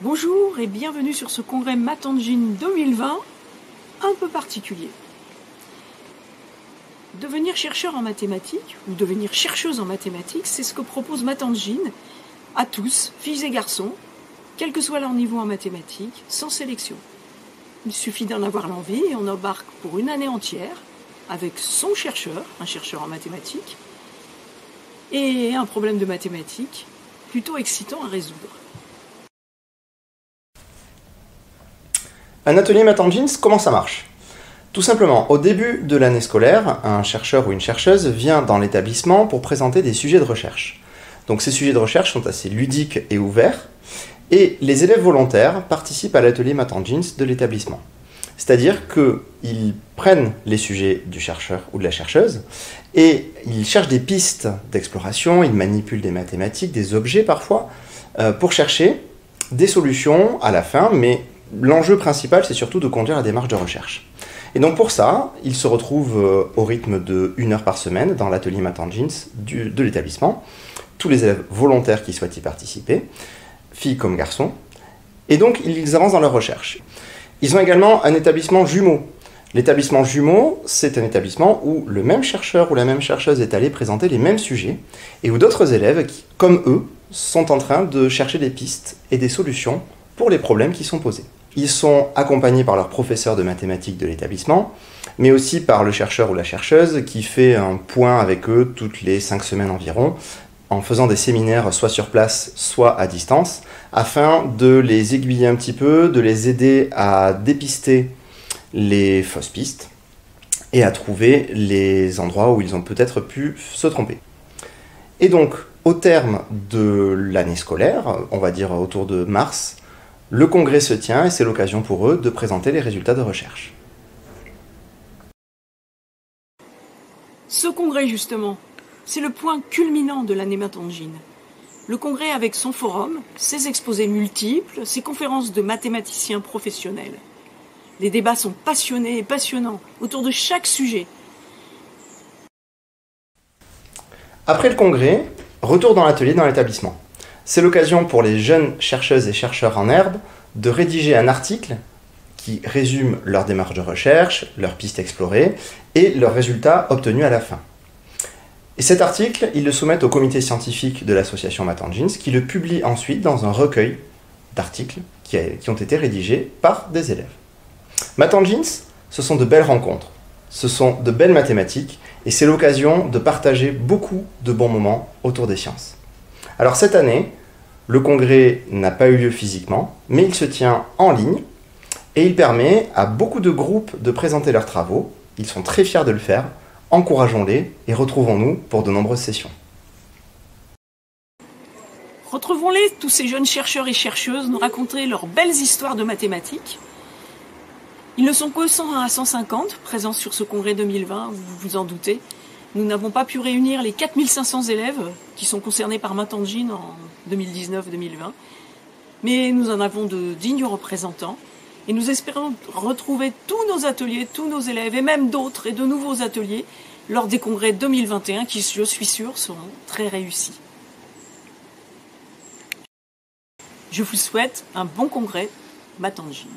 Bonjour et bienvenue sur ce congrès Math Engine 2020 un peu particulier. Devenir chercheur en mathématiques ou devenir chercheuse en mathématiques, c'est ce que propose Math Engine à tous, filles et garçons, quel que soit leur niveau en mathématiques, sans sélection. Il suffit d'en avoir l'envie et on embarque pour une année entière avec son chercheur, un chercheur en mathématiques, et un problème de mathématiques plutôt excitant à résoudre. Un atelier Math Engine, comment ça marche? Tout simplement, au début de l'année scolaire, un chercheur ou une chercheuse vient dans l'établissement pour présenter des sujets de recherche. Donc ces sujets de recherche sont assez ludiques et ouverts, et les élèves volontaires participent à l'atelier Math Engine de l'établissement. C'est-à-dire qu'ils prennent les sujets du chercheur ou de la chercheuse, et ils cherchent des pistes d'exploration, ils manipulent des mathématiques, des objets parfois, pour chercher des solutions à la fin, mais l'enjeu principal, c'est surtout de conduire la démarche de recherche. Et donc pour ça, ils se retrouvent au rythme de 1 heure par semaine dans l'atelier Math Engine de l'établissement. Tous les élèves volontaires qui souhaitent y participer, filles comme garçons. Et donc ils avancent dans leur recherche. Ils ont également un établissement jumeau. L'établissement jumeau, c'est un établissement où le même chercheur ou la même chercheuse est allé présenter les mêmes sujets et où d'autres élèves, qui, comme eux, sont en train de chercher des pistes et des solutions pour les problèmes qui sont posés. Ils sont accompagnés par leur professeur de mathématiques de l'établissement, mais aussi par le chercheur ou la chercheuse qui fait un point avec eux toutes les 5 semaines environ, en faisant des séminaires soit sur place, soit à distance, afin de les aiguiller un petit peu, de les aider à dépister les fausses pistes et à trouver les endroits où ils ont peut-être pu se tromper. Et donc, au terme de l'année scolaire, on va dire autour de mars, le congrès se tient et c'est l'occasion pour eux de présenter les résultats de recherche. Ce congrès, justement, c'est le point culminant de l'année Math Engine. Le congrès avec son forum, ses exposés multiples, ses conférences de mathématiciens professionnels. Les débats sont passionnés et passionnants autour de chaque sujet. Après le congrès, retour dans l'atelier dans l'établissement. C'est l'occasion pour les jeunes chercheuses et chercheurs en herbe de rédiger un article qui résume leur démarche de recherche, leurs pistes explorées et leurs résultats obtenus à la fin. Et cet article, ils le soumettent au comité scientifique de l'association Math Engine, qui le publie ensuite dans un recueil d'articles qui ont été rédigés par des élèves. Math Engine, ce sont de belles rencontres, ce sont de belles mathématiques et c'est l'occasion de partager beaucoup de bons moments autour des sciences. Alors cette année, le congrès n'a pas eu lieu physiquement, mais il se tient en ligne et il permet à beaucoup de groupes de présenter leurs travaux. Ils sont très fiers de le faire. Encourageons-les et retrouvons-nous pour de nombreuses sessions. Retrouvons-les, tous ces jeunes chercheurs et chercheuses, nous raconter leurs belles histoires de mathématiques. Ils ne sont que 100 à 150 présents sur ce congrès 2020, vous vous en doutez. Nous n'avons pas pu réunir les 4500 élèves qui sont concernés par Math Engine en 2019-2020, mais nous en avons de dignes représentants et nous espérons retrouver tous nos ateliers, tous nos élèves et même d'autres et de nouveaux ateliers lors des congrès 2021 qui, je suis sûre, seront très réussis. Je vous souhaite un bon congrès Math Engine.